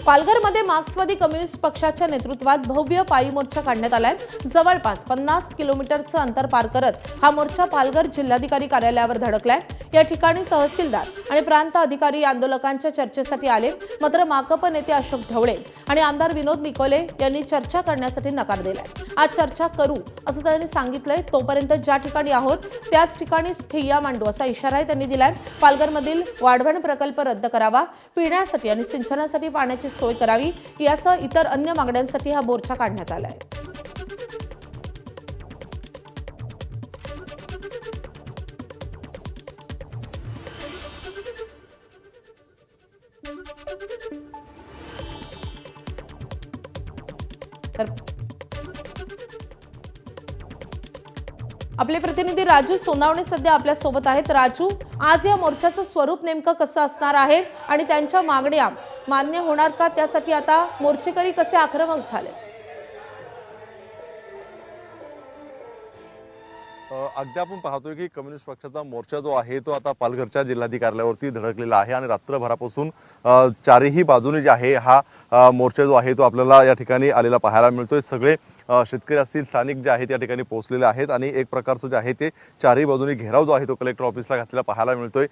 पालघरमध्ये मार्क्सवादी कम्युनिस्ट पक्षाच्या नेतृत्वात भव्य पायी मोर्चा काढण्यात आलाय। जवळपास 50 किलोमीटरचं अंतर पार करत हा मोर्चा पालघर जिल्हाधिकारी कार्यालयावर धडकलाय। या ठिकाणी तहसीलदार आणि प्रांत अधिकारी आंदोलकांच्या चर्चेसाठी आले, मात्र माकप नेते अशोक ढवळे आणि आमदार विनोद निकोले यांनी चर्चा करण्यासाठी नकार दिलाय। आज चर्चा करू असं त्यांनी सांगितलंय। तोपर्यंत ज्या ठिकाणी आहोत त्याच ठिकाणी ठिय्या मांडू असा इशाराही त्यांनी दिलाय। पालघरमधील वाढवण प्रकल्प रद्द करावा, पिण्यासाठी आणि सिंचनासाठी पाण्याची सोय करावी यासह इतर अन्य मागण्यांसाठी हा मोर्चा काढण्यात आलाय। तर आपले प्रतिनिधी राजू सोनावणे सध्या आपल्या सोबत आहेत। राजू, आज या मोर्चाचं स्वरूप नेमकं कसं असणार आहे आणि त्यांच्या मागण्या मान्य होणार का, त्यासाठी आता मोर्चेकरी कसे आक्रमक झाले? अगदी आपण पाहतोय की कम्युनिस्ट पक्षाचा मोर्चा जो आहे तो आता पालघरच्या जिल्हाधिकाऱ्यावरती धडकलेला आहे आणि रात्रभरापासून चारही बाजूने जे आहे हा मोर्चा जो आहे तो आपल्याला या ठिकाणी आलेला पाहायला मिळतोय। सगळे शेतकरी असतील, स्थानिक जे आहेत या ठिकाणी पोहोचलेले आहेत आणि एक प्रकारचं जे आहे ते चारही बाजूने घेराव जो आहे तो कलेक्टर ऑफिसला घातलेला पाहायला मिळतोय।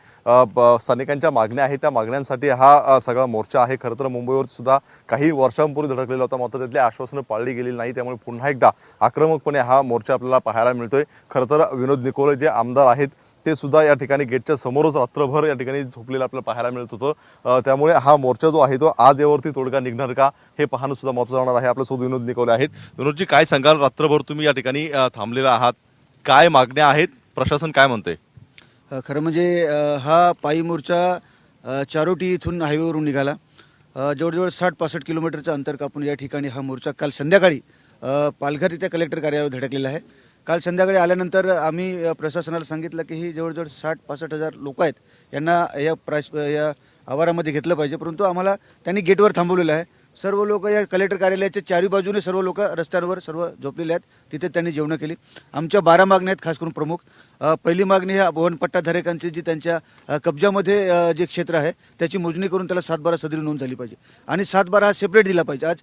स्थानिकांच्या मागण्या आहेत, त्या मागण्यांसाठी हा सगळा मोर्चा आहे। खरं तर मुंबईवर सुद्धा काही वर्षांपूर्वी धडकलेला होता, मात्र त्यातली आश्वासनं पाळली गेलेली नाही, त्यामुळे पुन्हा एकदा आक्रमकपणे हा मोर्चा आपल्याला पाहायला मिळतोय। खरं तर विनोद निकोले जे आमदार आहेत ते सुद्धा या ठिकाणी गेटच्या समोरच रात्रभर या ठिकाणी झोपलेलं आपल्याला पाहायला मिळत होतं। त्यामुळे हा मोर्चा जो आहे तो आज यावरती तोडगा निघणार का हे पाहणं सुद्धा महत्त्वाचं राहणार आहे। आपल्यासोबत विनोद निकोले आहेत। विनोदजी, काय सांगाल, रात्रभर तुम्ही या ठिकाणी थांबलेला आहात, काय मागण्या आहेत, प्रशासन काय म्हणते? खरं म्हणजे हा पायी मोर्चा चारोटी इथून हायवेवरून निघाला। जवळजवळ 60-65 किलोमीटरचं अंतर कापून या ठिकाणी हा मोर्चा काल संध्याकाळी पालघर इथे कलेक्टर कार्यालयावर धडकलेला आहे। काल संध्याकाळी आल्यानंतर आम्ही प्रशासनाला सांगितलं की ही जवळजवळ 60-65 हजार लोक आहेत, यांना या आवारामध्ये घेतलं पाहिजे, परंतु आम्हाला त्यांनी गेटवर थांबवलेलं आहे। सर्व लोक या कलेक्टर कार्यालयाच्या चारी बाजूने सर्व लोक रस्त्यांवर सर्व झोपलेले आहेत, तिथे त्यांनी जेवणं केली। आमच्या 12 मागण्या आहेत खास करून प्रमुख। पहिली मागणी ह्या वनपट्टाधारकांची जी त्यांच्या कब्जामध्ये जे क्षेत्र आहे त्याची मोजणी करून त्याला 7/12 सदरी नोंद झाली पाहिजे आणि 7/12 हा सेपरेट दिला पाहिजे। आज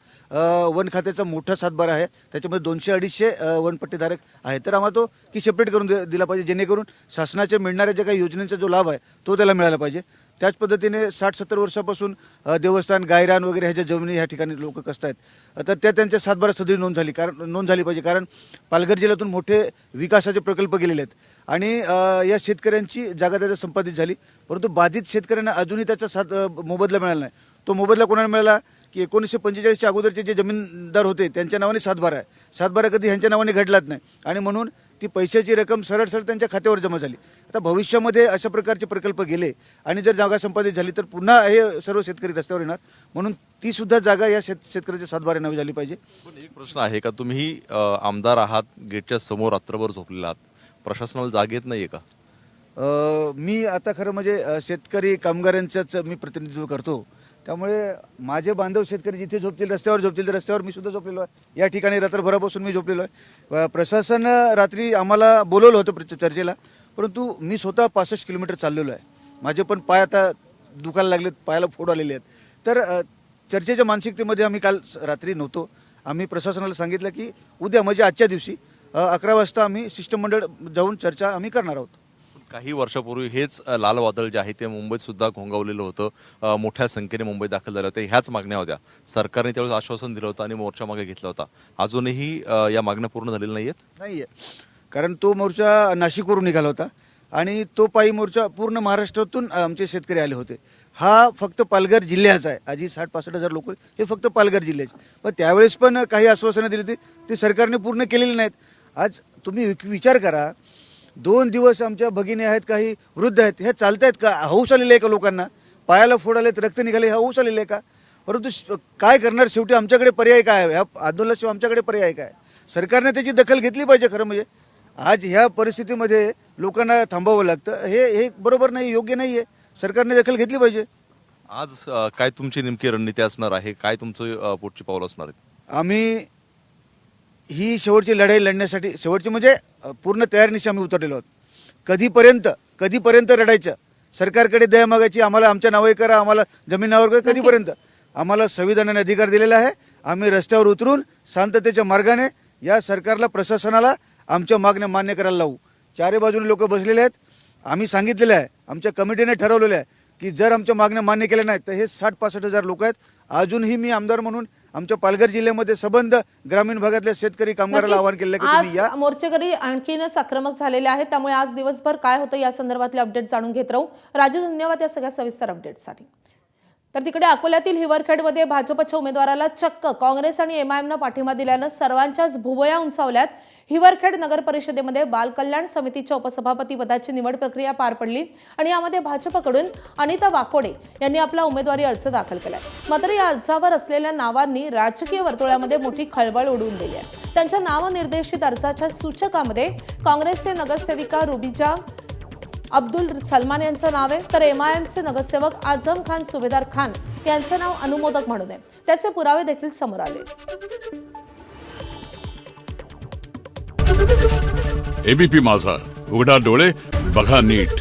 वन खात्याचा मोठा 7/12 आहे, त्याच्यामध्ये 200-250 वनपट्टेधारक आहेत, तर आम्हाला तो की सेपरेट करून दिला पाहिजे, जेणेकरून शासनाच्या मिळणाऱ्या ज्या काही योजनेचा जो लाभ आहे तो त्याला मिळाला पाहिजे। त्याच पद्धतीने 60-70 वर्षापासून देवस्थान, गायरान वगैरे ह्याच्या जमिनी ह्या ठिकाणी लोक कसतायत, तर त्या त्यांच्या 7/12 सदरी नोंद झाली पाहिजे। कारण पालघर जिल्ह्यातून मोठे विकासाचे प्रकल्प गेलेले आहेत आणि या शेतकऱ्यांची जागा त्याचा संपादित झाली, परंतु बाधित शेतकऱ्यांना अजूनही त्याचा मोबदला मिळाला नाही। तो मोबदला कोणाला मिळाला की 1945च्या अगोदरचे जे जमीनदार होते त्यांच्या नावाने 7/12 आहे। 7/12 कधी ह्यांच्या नावाने घडलाच नाही आणि म्हणून ती पैशाची रक्कम सरळ त्यांच्या खात्यावर जमा झाली। आता भविष्यामध्ये अशा प्रकारचे प्रकल्प गेले आणि जर जागा संपादित झाली तर पुन्हा हे सर्व शेतकरी रस्त्यावर येणार, म्हणून ती सुद्धा जागा या शेतकऱ्याच्या 7/12 नावे झाली पाहिजे। पण एक प्रश्न आहे का, तुम्ही आमदार आहात, गेटच्या समोर रात्रभर झोपलेला आहात, प्रशासनाला जाग येत नाहीये का? मी आता खरं म्हणजे शेतकरी कामगारांचंच मी प्रतिनिधित्व करतो, त्यामुळे माझे बांधव शेतकरी जिथे झोपतील, रस्त्यावर झोपतील, तर रस्त्यावर मी सुद्धा झोपलेलो आहे। या ठिकाणी रात्रभरापासून मी झोपलेलो आहे। प्रशासन रात्री आम्हाला बोलवलं होतं चर्चेला, परंतु मी स्वतः 65 किलोमीटर चाललेलो आहे। माझे पण पाय आता दुखायला लागलेत, पायाला फोड आलेले आहेत, तर चर्चेच्या मानसिकतेमध्ये आम्ही काल रात्री नव्हतो। आम्ही प्रशासनाला सांगितलं की उद्या म्हणजे आजच्या दिवशी 11 वाजता आम्ही शिष्टमंडळ जाऊन चर्चा आम्ही करणार आहोत। काही वर्षापूर्वी हेच लाल वादळ जे आहे ते मुंबईत सुद्धा घोंगावलेलं होतं, मोठ्या संख्येने मुंबईत दाखल झाले होते, ह्याच मागण्या होत्या। सरकारने त्यावेळेस आश्वासन दिलं होतं आणि मोर्चा मागे घेतला होता, अजूनही या मागण्या पूर्ण झालेल्या नाहीये। कारण तो मोर्चा नाशिकवरून निघाला होता आणि तो पायी मोर्चा पूर्ण महाराष्ट्रातून आमचे शेतकरी आले होते। हा फक्त पालघर जिल्ह्याचा आहे। आजी 60-65 हजार लोक हे फक्त पालघर जिल्ह्याचे, पण त्यावेळेस पण काही आश्वासनं दिली ती सरकारने पूर्ण केलेली नाहीत। आज तुम्ही विचार करा, 2 दिवस आमच्या भगिनी आहेत, काही वृद्ध आहेत, हे चालतायत का? हौस आलेली आहे का लोकांना? पायाला फोड आलेत, रक्त निघाले, हौस आलेली आहे का? परंतु काय करणार, शेवटी आमच्याकडे पर्याय काय आहे? ह्या आंदोलनाशिवाय आमच्याकडे पर्याय काय? सरकारने त्याची दखल घेतली पाहिजे। खरं म्हणजे आज ह्या परिस्थितीमध्ये लोकांना थांबावं लागतं, हे बरोबर नाही, योग्य नाही आहे। सरकारने दखल घेतली पाहिजे। आज काय तुमची नेमकी रणनीती असणार आहे, काय तुमचं पुढची पाऊल असणार आहे? आम्ही ही शेवटची लढाई लढण्यासाठी, शेवटची म्हणजे पूर्ण तयारीनिशी आम्ही उतरलेलो आहोत। कधीपर्यंत रडायचं, सरकारकडे दया मागायची, आम्हाला आमच्या नावे करा, आम्हाला जमीन नावावर करा, कधीपर्यंत? आम्हाला संविधानाने अधिकार दिलेला आहे. आम्ही रस्त्यावर उतरून शांततेच्या मार्गाने या सरकारला, प्रशासनाला आमच्या मागण्या मान्य करायला लावू. चारी बाजूने लोक बसलेले आहेत. आम्ही सांगितलेलं आहे, आमच्या कमिटीने ठरवलेलं आहे की जर आमच्या मागण्या मान्य केल्या नाहीत तर हे 60-65 हजार लोक आहेत. अजूनही मी आमदार म्हणून आमच्या पालघर जिल्ह्यामध्ये संबंध ग्रामीण भागातल्या शेतकरी कामगाराला आवाहन केलं की तुम्ही या. आज मोर्चेकरी आणखीनच आक्रमक झालेले आहेत, त्यामुळे आज दिवसभर काय होतं या संदर्भातले अपडेट जाणून घेत राहू. राजू, धन्यवाद या सगळ्या सविस्तर अपडेटसाठी. तर तिकडे अकोल्यातील हिवरखेडमध्ये भाजपच्या उमेदवाराला चक्क काँग्रेस आणि एमआयएमनं पाठिंबा दिल्यानं सर्वांच्याच भुवया उंचावल्यात. हिवरखेड नगर परिषदेमध्ये बाल कल्याण समितीच्या उपसभापती पदाची निवड प्रक्रिया पार पडली आणि यामध्ये भाजपकडून अनिता वाकोडे यांनी आपला उमेदवारी अर्ज दाखल केलाय. मात्र या अर्जावर असलेल्या नावांनी राजकीय वर्तुळामध्ये मोठी खळबळ उडवून दिली आहे. त्यांच्या नामनिर्देशित अर्जाच्या सूचकामध्ये काँग्रेसचे नगरसेविका रुबिजा अब्दुल सलमान यांचं नाव आहे, तर एमआयएमचे नगरसेवक आझम खान सुभेदार खान यांचं नाव अनुमोदक म्हणून आहे. त्याचे पुरावे देखील समोर आले. एबीपी माझा, उघडा डोळे बघा नीट.